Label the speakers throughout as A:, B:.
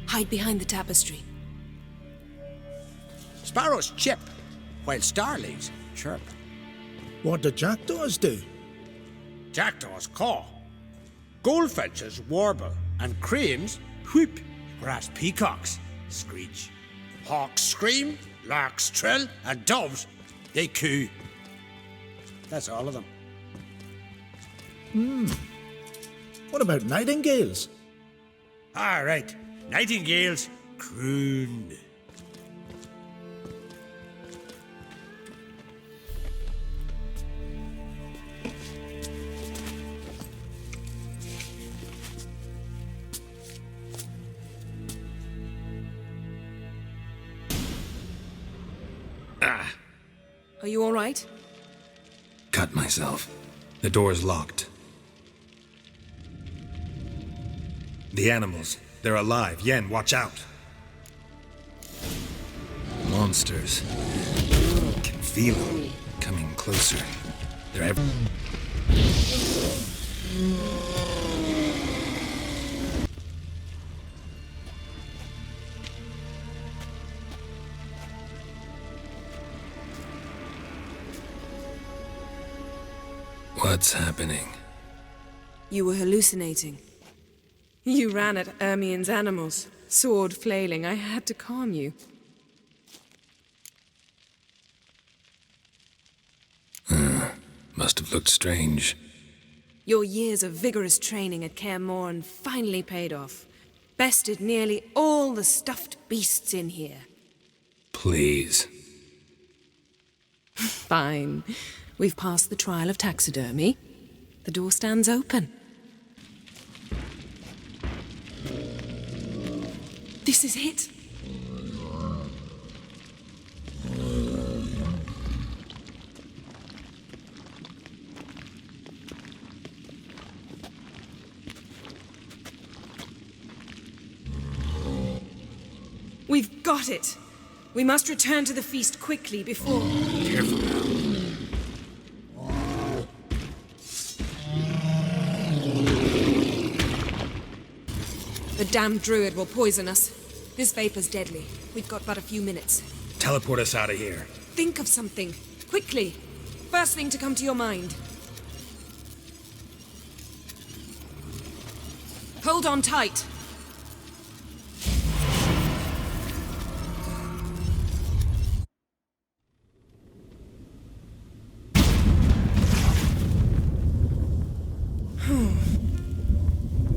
A: Hide behind the tapestry.
B: Sparrows chip, while starlings chirp.
C: What do jackdaws do?
B: Jackdaws caw. Goldfinches warble, and cranes whoop, whereas peacocks screech. Hawks scream, larks trill, and doves, they coo. That's all of them.
C: What about nightingales?
B: Ah, right. Nightingales croon.
A: Are you all right?
D: Cut myself. The door's locked. The animals, they're alive. Yen, watch out. Monsters. Can feel them coming closer. They're everywhere. What's happening?
A: You were hallucinating. You ran at Ermien's animals, sword flailing. I had to calm you.
D: Must have looked strange.
A: Your years of vigorous training at Kaer Morhen finally paid off. Bested nearly all the stuffed beasts in here.
D: Please.
A: Fine. We've passed the trial of taxidermy. The door stands open. This is it. We've got it. We must return to the feast quickly before...
B: Careful now.
A: The damned druid will poison us. This vapor's deadly. We've got but a few minutes.
D: Teleport us out of here.
A: Think of something. Quickly. First thing to come to your mind. Hold on tight.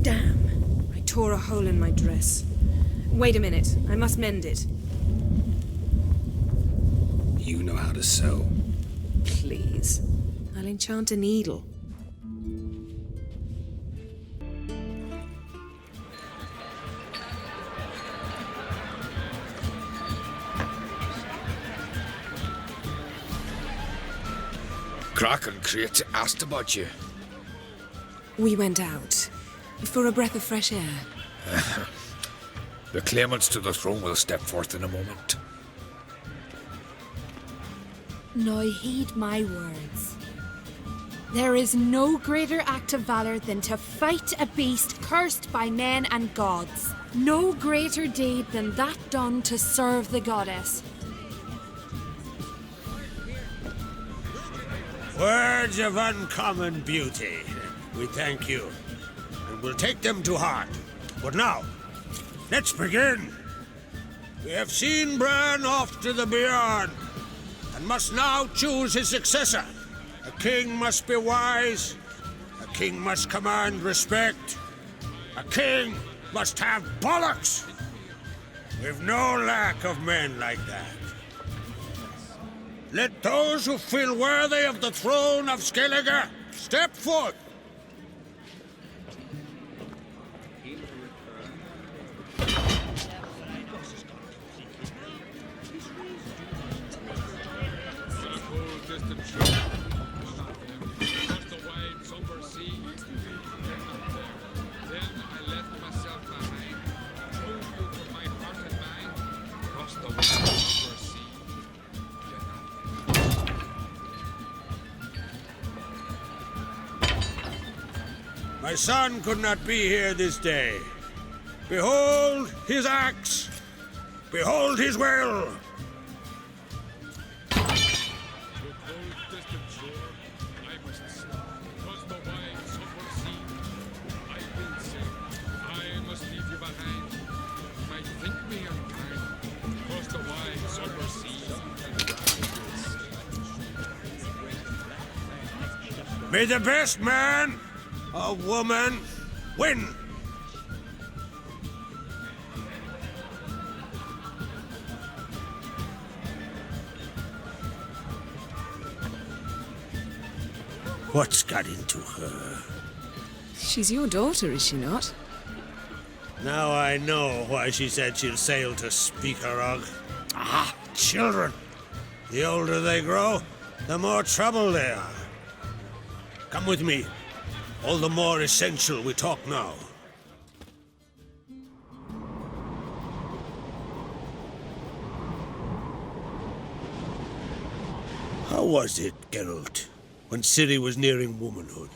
A: Damn. I tore a hole in my dress. Wait a minute. I must mend it.
D: You know how to sew.
A: Please. I'll enchant a needle.
E: Kraken Crate asked about you.
A: We went out. For a breath of fresh air.
E: The claimants to the throne will step forth in a moment.
F: Now heed my words. There is no greater act of valor than to fight a beast cursed by men and gods. No greater deed than that done to serve the goddess.
B: Words of uncommon beauty. We thank you, and we'll take them to heart. But now, let's begin. We have seen Bran off to the beyond, and must now choose his successor. A king must be wise. A king must command respect. A king must have bollocks. We've no lack of men like that. Let those who feel worthy of the throne of Skellige step forth. My son could not be here this day. Behold his axe! Behold his will! May the best man or woman win! What's got into her?
A: She's your daughter, is she not?
B: Now I know why she said she'll sail to Speakerog. Ah, children! The older they grow, the more trouble they are. Come with me. All the more essential we talk now. How was it, Geralt, when Ciri was nearing womanhood?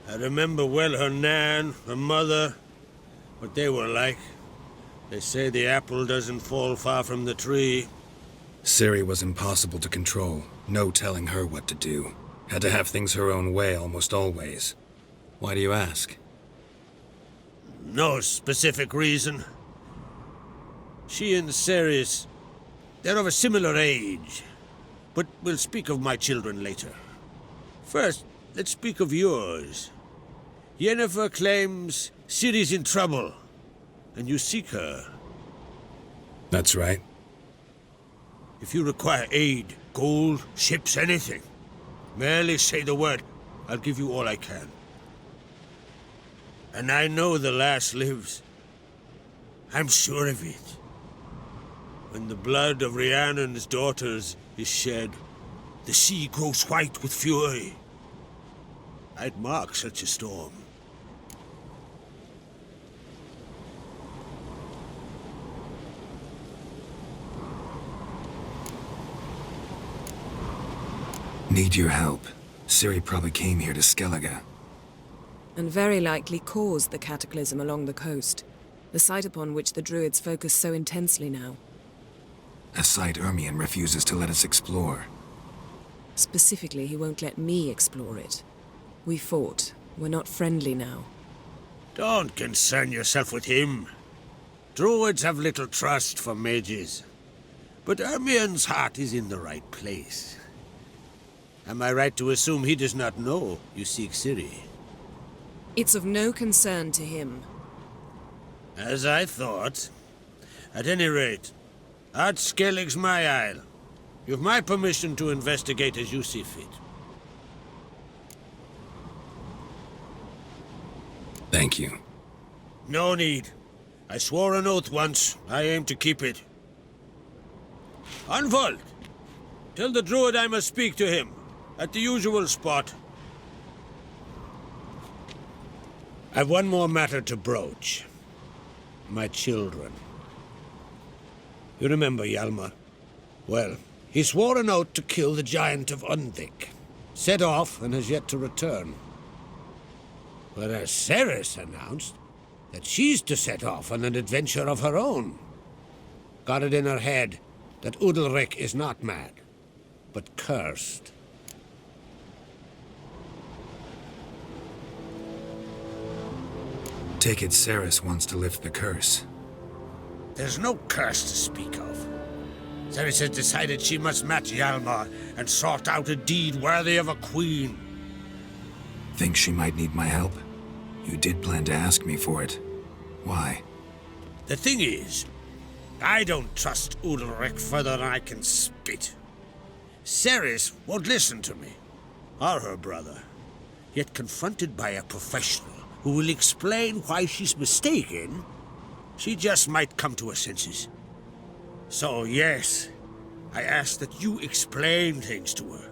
B: I remember well her nan, her mother, what they were like. They say the apple doesn't fall far from the tree.
D: Ciri was impossible to control. No telling her what to do. Had to have things her own way almost always. Why do you ask?
B: No specific reason. She and Ceres, they're of a similar age. But we'll speak of my children later. First, let's speak of yours. Yennefer claims Ciri's in trouble, and you seek her.
D: That's right.
B: If you require aid, gold, ships, anything, merely say the word. I'll give you all I can. And I know the lass lives. I'm sure of it. When the blood of Rhiannon's daughters is shed, the sea grows white with fury. I'd mark such a storm.
D: Need your help. Ciri probably came here to Skellige.
A: And very likely caused the cataclysm along the coast, the site upon which the Druids focus so intensely now.
D: A site Ermion refuses to let us explore.
A: Specifically, he won't let me explore it. We fought. We're not friendly now.
B: Don't concern yourself with him. Druids have little trust for mages. But Ermion's heart is in the right place. Am I right to assume he does not know you seek Ciri?
A: It's of no concern to him.
B: As I thought. At any rate, Art Skellig's my isle. You've my permission to investigate as you see fit.
D: Thank you.
B: No need. I swore an oath once. I aim to keep it. Unfold! Tell the druid I must speak to him. At the usual spot. I've one more matter to broach. My children. You remember Hjalmar? Well, he swore an oath to kill the giant of Undvik. Set off and has yet to return. Whereas Ceres announced that she's to set off on an adventure of her own. Got it in her head that Udalric is not mad, but cursed.
D: Take it Ceres wants to lift the curse.
B: There's no curse to speak of. Ceres has decided she must match Hjalmar and sort out a deed worthy of a queen.
D: Think she might need my help? You did plan to ask me for it. Why?
B: The thing is, I don't trust Udalric further than I can spit. Ceres won't listen to me, or her brother. Yet confronted by a professional who will explain why she's mistaken, she just might come to her senses. So yes, I ask that you explain things to her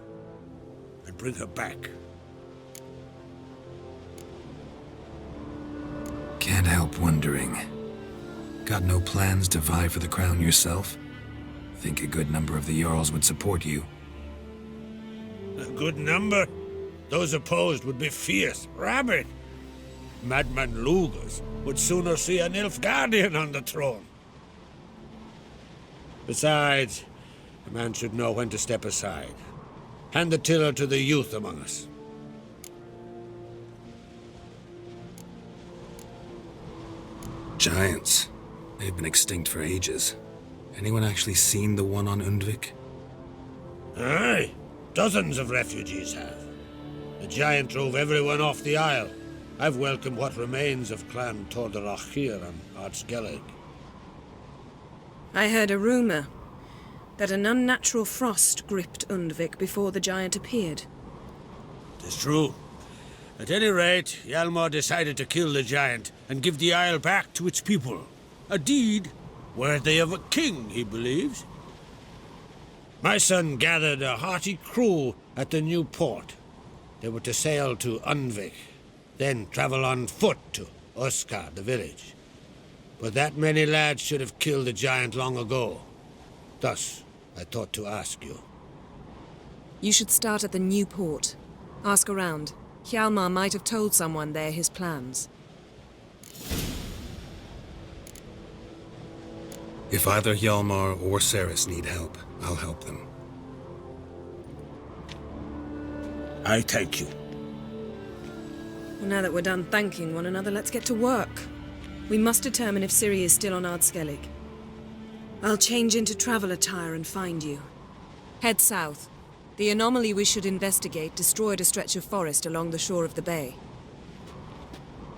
B: and bring her back.
D: Can't help wondering. Got no plans to vie for the crown yourself? Think a good number of the Jarls would support you.
B: A good number? Those opposed would be fierce, rabid. Madman Lugas would sooner see an Nilfgaardian on the throne. Besides, a man should know when to step aside. Hand the tiller to the youth among us.
D: Giants. They've been extinct for ages. Anyone actually seen the one on Undvik?
B: Aye, dozens of refugees have. The giant drove everyone off the isle. I've welcomed what remains of Clan Tordarach here on Ardskellig.
A: I heard a rumor that an unnatural frost gripped Undvik before the giant appeared.
B: It's true. At any rate, Hjalmar decided to kill the giant and give the isle back to its people. A deed worthy of a king, he believes. My son gathered a hearty crew at the new port. They were to sail to Undvik, then travel on foot to Oskar, the village. But that many lads should have killed the giant long ago. Thus, I thought to ask you.
A: You should start at the new port. Ask around. Hjalmar might have told someone there his plans.
D: If either Hjalmar or Ceres need help, I'll help them.
B: I thank you.
A: Well, now that we're done thanking one another, let's get to work. We must determine if Ciri is still on Ardskellig. I'll change into travel attire and find you. Head south. The anomaly we should investigate destroyed a stretch of forest along the shore of the bay.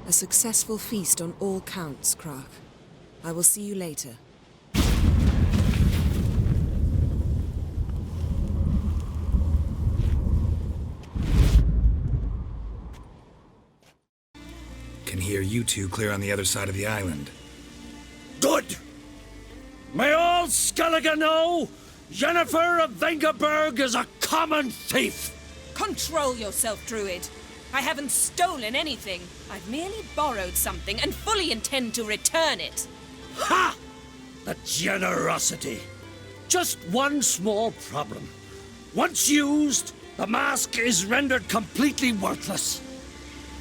A: A successful feast on all counts, Krach. I will see you later.
D: Can hear you two clear on the other side of the island.
G: Good! May all Skellige know Yennefer of Vengerberg is a common thief!
A: Control yourself, Druid. I haven't stolen anything. I've merely borrowed something and fully intend to return it.
G: Ha! The generosity. Just one small problem. Once used, the mask is rendered completely worthless.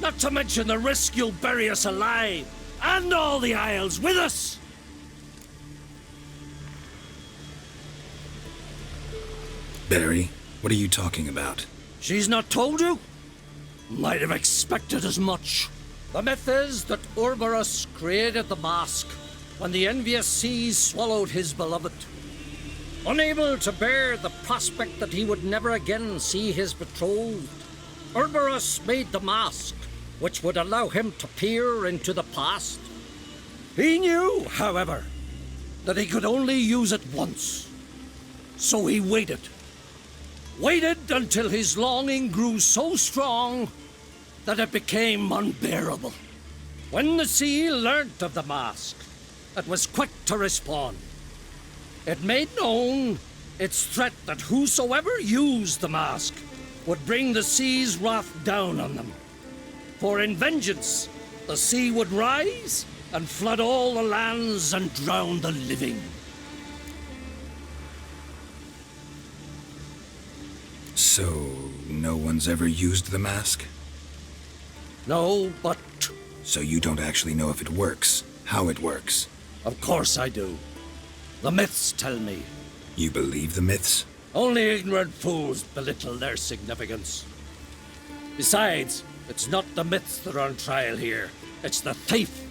G: Not to mention the risk you'll bury us alive, and all the Isles with us!
D: Barry, what are you talking about?
G: She's not told you? Might have expected as much. The myth is that Urberus created the mask when the envious seas swallowed his beloved. Unable to bear the prospect that he would never again see his betrothed, Urberus made the mask, which would allow him to peer into the past. He knew, however, that he could only use it once. So he waited. Waited until his longing grew so strong that it became unbearable. When the sea learnt of the mask, it was quick to respond. It made known its threat that whosoever used the mask would bring the sea's wrath down on them. For in vengeance, the sea would rise and flood all the lands and drown the living.
D: So, no one's ever used the mask?
G: No, but
D: So you don't actually know if it works, how it works?
G: of course I do. The myths tell me.
D: You believe the myths?
G: Only ignorant fools belittle their significance. Besides, it's not the myths that are on trial here. It's the thief.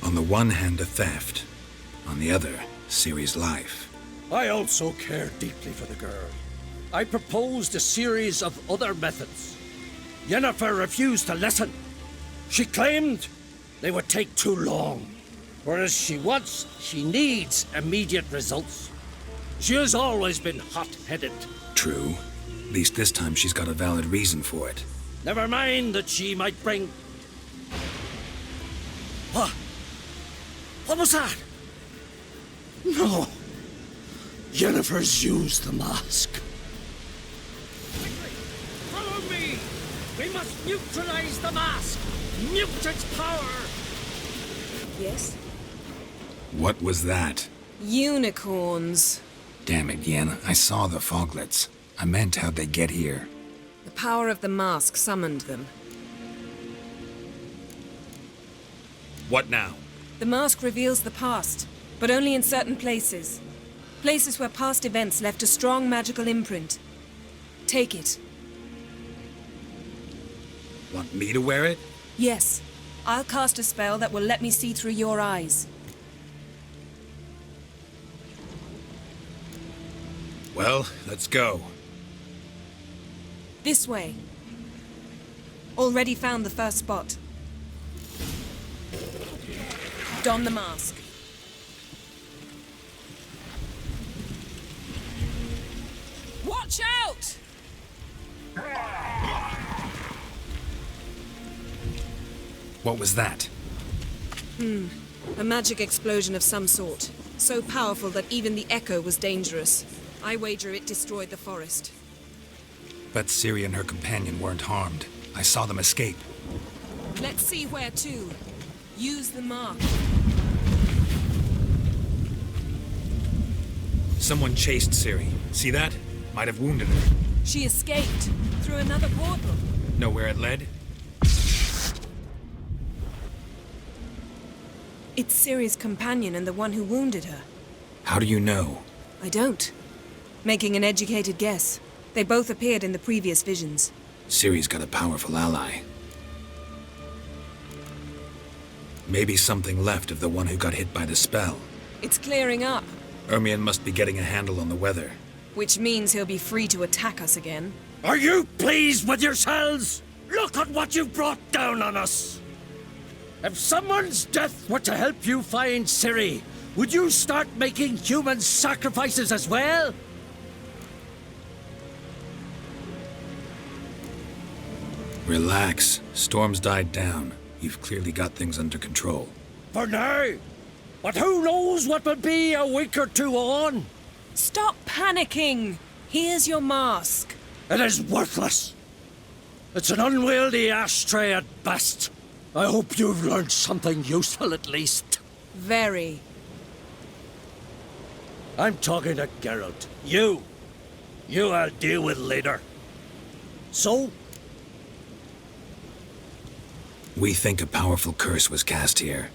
D: On the one hand, a theft. On the other, Ciri's life.
G: I also care deeply for the girl. I proposed a series of other methods. Yennefer refused to listen. She claimed they would take too long, whereas she needs immediate results. She has always been hot-headed.
D: True. At least this time she's got a valid reason for it.
G: Never mind that she might bring... What? What was that? No. Yennefer's used the mask. Quickly, follow me! We must neutralize the mask! Mute its power!
A: Yes?
D: What was that?
A: Unicorns.
D: Damn it, Yen. I saw the foglets. I meant how'd they get here?
A: The power of the mask summoned them.
D: What now?
A: The mask reveals the past, but only in certain places. Places where past events left a strong magical imprint. Take it.
D: Want me to wear it?
A: Yes. I'll cast a spell that will let me see through your eyes.
D: Well, let's go.
A: This way. Already found the first spot. Don the mask. Watch out!
D: What was that?
A: A magic explosion of some sort. So powerful that even the echo was dangerous. I wager it destroyed the forest.
D: Bet Ciri and her companion weren't harmed. I saw them escape.
A: Let's see where to. Use the mark.
D: Someone chased Ciri. See that? Might have wounded her.
A: She escaped through another portal.
D: Know where it led?
A: It's Ciri's companion and the one who wounded her.
D: How do you know?
A: I don't. Making an educated guess. They both appeared in the previous visions.
D: Ciri's got a powerful ally. Maybe something left of the one who got hit by the spell.
A: It's clearing up,
D: Ermion must be getting a handle on the weather.
A: which means he'll be free to attack us again.
G: Are you pleased with yourselves? Look at what you've brought down on us. If someone's death were to help you find Ciri, would you start making human sacrifices as well?
D: Relax. Storm's died down. You've clearly got things under control.
G: For now. But who knows what will be a week or two on?
A: Stop panicking! Here's your mask.
G: It is worthless. It's an unwieldy ashtray at best. I hope you've learned something useful at least.
A: Very.
G: I'm talking to Geralt. You I'll deal with later. So,
D: We think a powerful curse was cast here.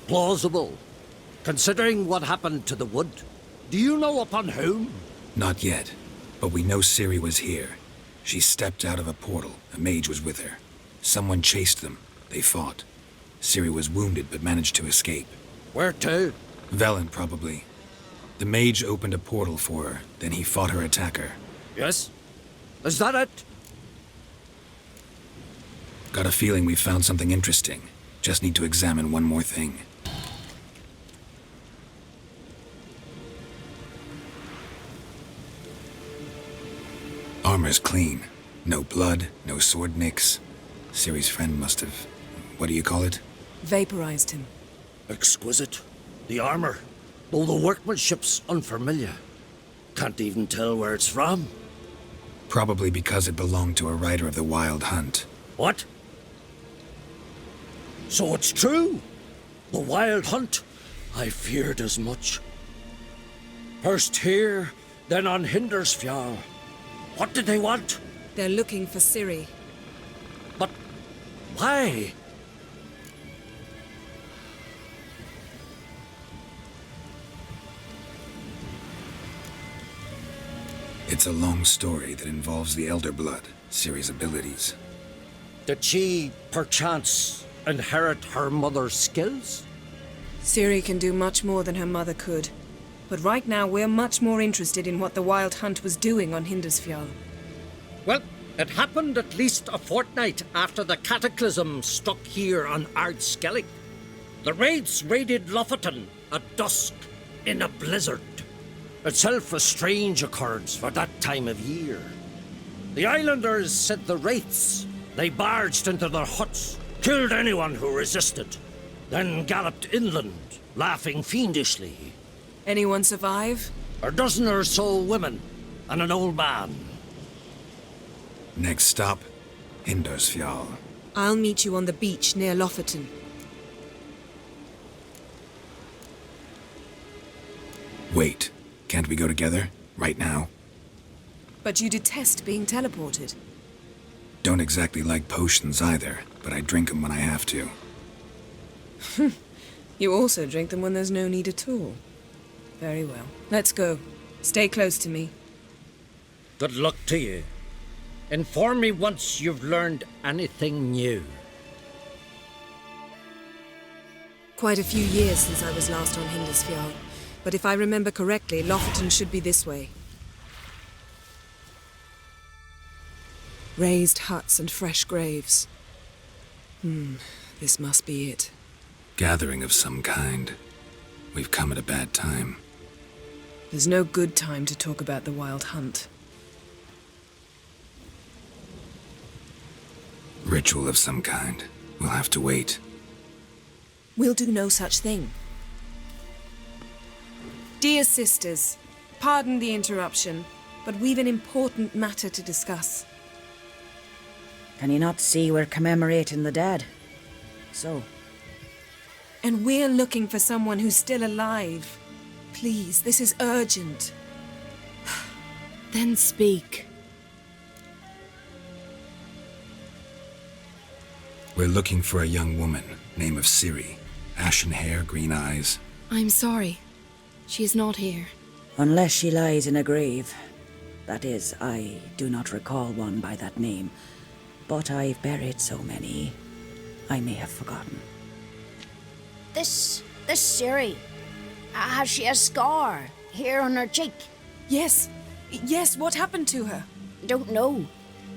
G: plausible. Considering what happened to the wood, do you know upon whom?
D: Not yet, but we know Ciri was here. She stepped out of a portal. A mage was with her. Someone chased them. They fought. Ciri was wounded but managed to escape.
G: Where to?
D: Velen, probably. The mage opened a portal for her, then he fought her attacker.
G: Yes? Is that it?
D: Got a feeling we found something interesting. Just need to examine one more thing. Armor's clean. No blood, no sword nicks. Ciri's friend must have... what do you call it?
A: Vaporized him.
G: Exquisite. The armor, though the workmanship's unfamiliar. Can't even tell where it's from.
D: Probably because it belonged to a rider of the Wild Hunt.
G: What? So it's true? The Wild Hunt? I feared as much. First here, then on Hindersfjall. What did they want?
A: They're looking for Ciri.
G: But why?
D: It's a long story that involves the Elder Blood, Ciri's abilities.
G: Did she, perchance, inherit her mother's skills?
A: Ciri can do much more than her mother could. But right now we're much more interested in what the Wild Hunt was doing on Hindersfjall.
G: Well, it happened at least a fortnight after the cataclysm struck here on Ardskellig. The raids raided Lofoten at dusk in a blizzard. Itself a strange occurrence for that time of year. The islanders said the wraiths. They barged into their huts, killed anyone who resisted, then galloped inland, laughing fiendishly.
A: Anyone survive?
G: A dozen or so women and an old man.
D: Next stop, Hindersfjall.
A: I'll meet you on the beach near Lofoten.
D: Wait, can't we go together? Right now.
A: But you detest being teleported.
D: Don't exactly like potions either, but I drink them when I have to.
A: You also drink them when there's no need at all. Very well. Let's go. Stay close to me.
G: Good luck to you. Inform me once you've learned anything new.
A: Quite a few years since I was last on Hindisfjall, but if I remember correctly, Lofoten should be this way. Raised huts and fresh graves. This must be it.
D: Gathering of some kind. We've come at a bad time.
A: There's no good time to talk about the wild hunt.
D: Ritual of some kind. We'll have to wait.
A: We'll do no such thing. Dear sisters, pardon the interruption, but we've an important matter to discuss.
H: Can you not see we're commemorating the dead? So?
A: And we're looking for someone who's still alive. Please, this is urgent.
F: Then speak.
D: We're looking for a young woman, name of Ciri. Ashen hair, green eyes.
F: I'm sorry. She is not here.
H: Unless she lies in a grave. That is, I do not recall one by that name. But I've buried so many, I may have forgotten.
I: This Ciri, has she a scar here on her cheek?
A: Yes, what happened to her?
I: Don't know.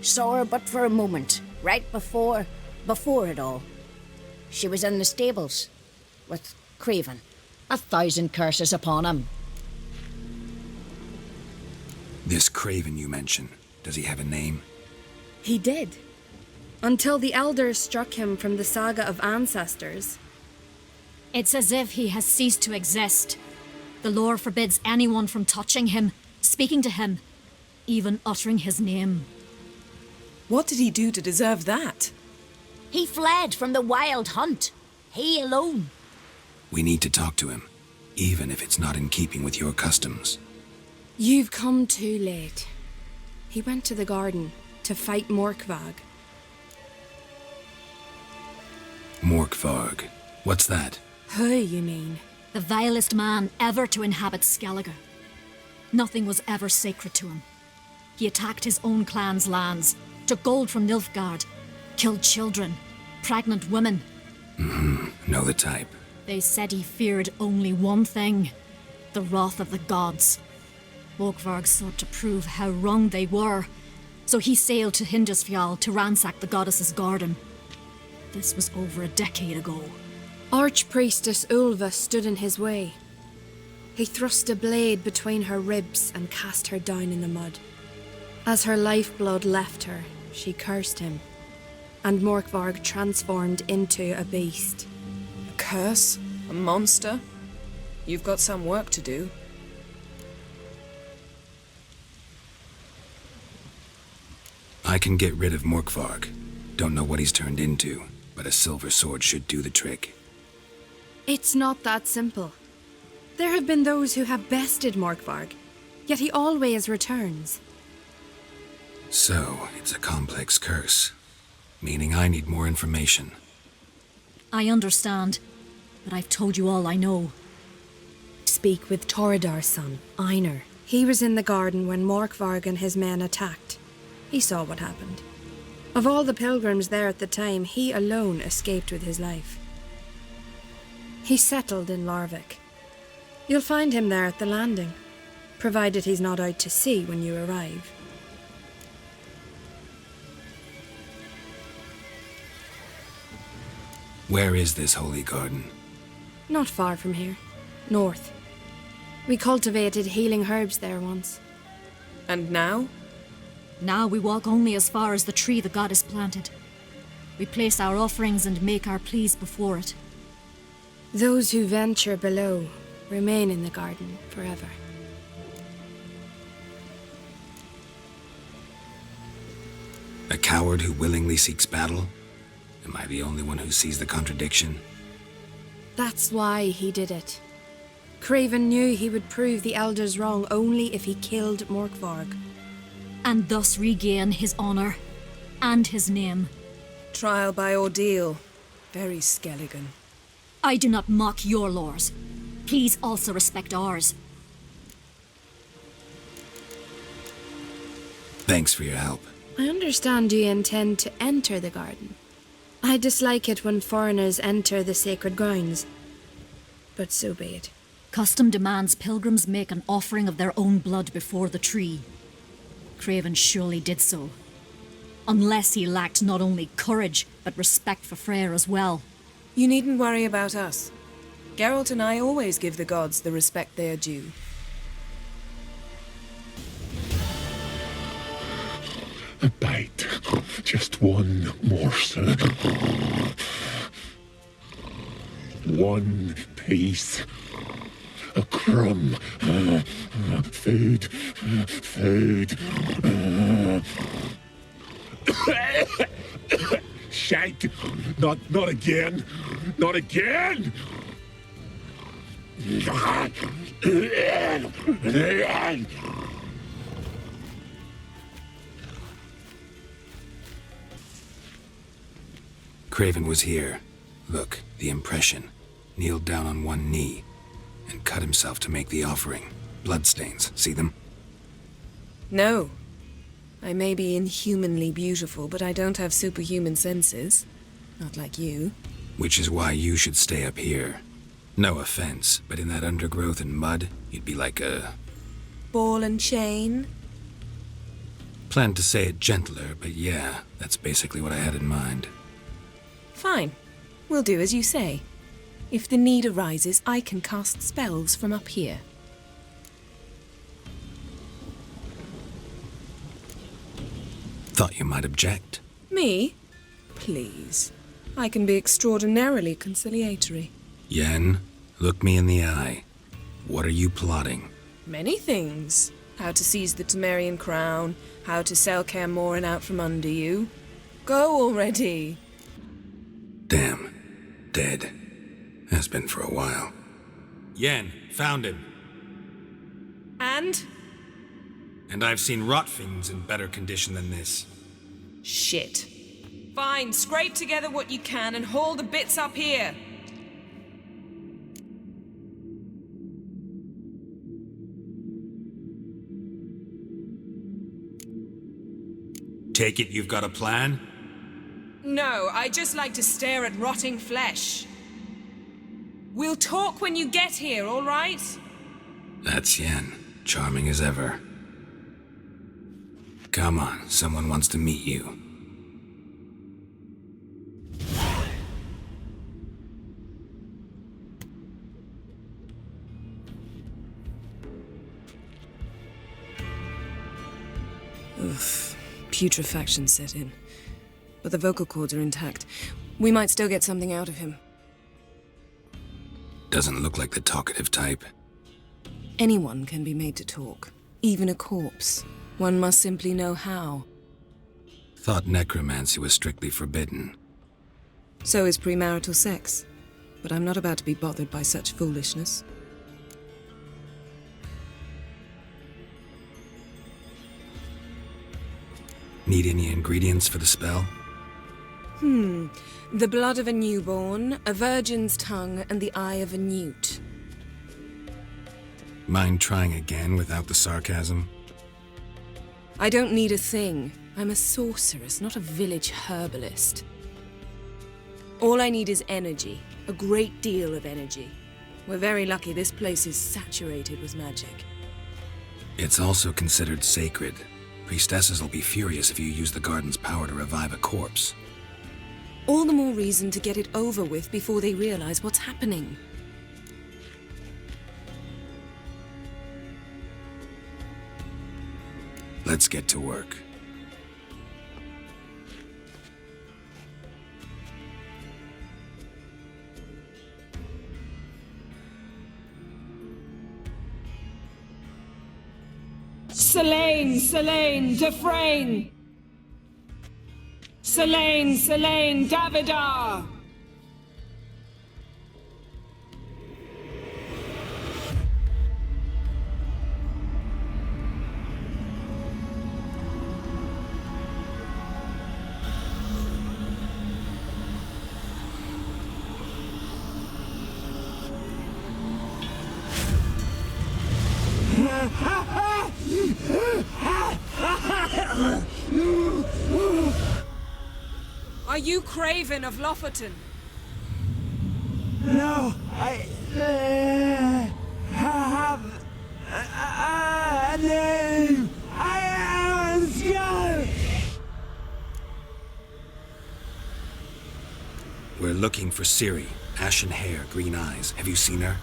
I: Saw her but for a moment, right before it all. She was in the stables with Craven. 1,000 curses upon him.
D: This Craven you mention, does he have a name?
F: He did. Until the elders struck him from the saga of ancestors.
J: It's as if he has ceased to exist. The lore forbids anyone from touching him, speaking to him, even uttering his name.
A: What did he do to deserve that?
I: He fled from the wild hunt. He alone.
D: We need to talk to him, even if it's not in keeping with your customs.
F: You've come too late. He went to the garden to fight Morkvag.
D: Morkvarg. What's that?
F: Who, you mean?
J: The vilest man ever to inhabit Skellige. Nothing was ever sacred to him. He attacked his own clan's lands, took gold from Nilfgaard, killed children, pregnant women.
D: Know the type.
J: They said he feared only one thing, the wrath of the gods. Morkvarg sought to prove how wrong they were, so he sailed to Hindisfjall to ransack the goddess's garden. This was over a decade ago.
F: Archpriestess Ulva stood in his way. He thrust a blade between her ribs and cast her down in the mud. As her lifeblood left her, she cursed him, and Morkvarg transformed into a beast.
A: A curse? A monster? You've got some work to do.
D: I can get rid of Morkvarg. Don't know what he's turned into, but a silver sword should do the trick.
F: It's not that simple. There have been those who have bested Morkvarg, yet he always returns.
D: So, it's a complex curse, meaning I need more information.
J: I understand, but I've told you all I know.
F: Speak with Toradar's son, Einar. He was in the garden when Morkvarg and his men attacked. He saw what happened. Of all the pilgrims there at the time, he alone escaped with his life. He settled in Larvik. You'll find him there at the landing, provided he's not out to sea when you arrive.
D: Where is this holy garden?
F: Not far from here. North. We cultivated healing herbs there once.
A: And now?
J: Now we walk only as far as the tree the goddess planted. We place our offerings and make our pleas before it.
F: Those who venture below remain in the garden forever.
D: A coward who willingly seeks battle? Am I the only one who sees the contradiction?
F: That's why he did it.
A: Craven knew he would prove the elders wrong only if he killed Morkvarg.
J: And thus regain his honor and his name.
A: Trial by ordeal. Very Skelligan.
J: I do not mock your laws. Please also respect ours.
D: Thanks for your help.
A: I understand you intend to enter the garden. I dislike it when foreigners enter the sacred grounds. But so be it.
J: Custom demands pilgrims make an offering of their own blood before the tree. Craven surely did so. Unless he lacked not only courage, but respect for Freyr as well.
A: You needn't worry about us. Geralt and I always give the gods the respect they are due.
K: A bite. Just one morsel. One piece. A crumb. Food. Food. Shite. Not again. Not again.
D: Craven was here. Look, the impression. Kneeled down on one knee and cut himself to make the offering. Bloodstains, see them?
A: No. I may be inhumanly beautiful, but I don't have superhuman senses. Not like you.
D: Which is why you should stay up here. No offense, but in that undergrowth and mud, you'd be like a...
A: Ball and chain?
D: Planned to say it gentler, but yeah, that's basically what I had in mind.
A: Fine. We'll do as you say. If the need arises, I can cast spells from up here.
D: Thought you might object.
A: Me? Please. I can be extraordinarily conciliatory.
D: Yen, look me in the eye. What are you plotting?
A: Many things. How to seize the Temerian crown, how to sell Kaer Morhen out from under you. Go already!
D: Damn. Dead. Has been for a while. Yen, found him.
A: And?
D: And I've seen rot fiends in better condition than this.
A: Shit. Fine, scrape together what you can and haul the bits up here.
D: Take it you've got a plan?
A: No, I just like to stare at rotting flesh. We'll talk when you get here, all right?
D: That's Yen. Charming as ever. Come on, someone wants to meet you.
A: Oof. Putrefaction set in. But the vocal cords are intact. We might still get something out of him.
D: Doesn't look like the talkative type.
A: Anyone can be made to talk. Even a corpse. One must simply know how.
D: Thought necromancy was strictly forbidden.
A: So is premarital sex. But I'm not about to be bothered by such foolishness.
D: Need any ingredients for the spell?
A: The blood of a newborn, a virgin's tongue, and the eye of a newt.
D: Mind trying again without the sarcasm?
A: I don't need a thing. I'm a sorceress, not a village herbalist. All I need is energy. A great deal of energy. We're very lucky this place is saturated with magic.
D: It's also considered sacred. Priestesses will be furious if you use the garden's power to revive a corpse.
A: All the more reason to get it over with before they realize what's happening.
D: Let's get to work.
A: Selene, Selene, Dufresne! Selene, Selene, Davidar! Are you Craven of Lofoten?
L: No, I have a name. I am a scholar.
D: We're looking for Ciri. Ashen hair, green eyes. Have you seen her?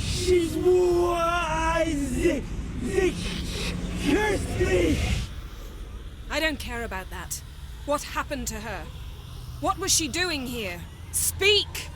L: She's wise. They cursed me.
A: I don't care about that. What happened to her? What was she doing here? Speak!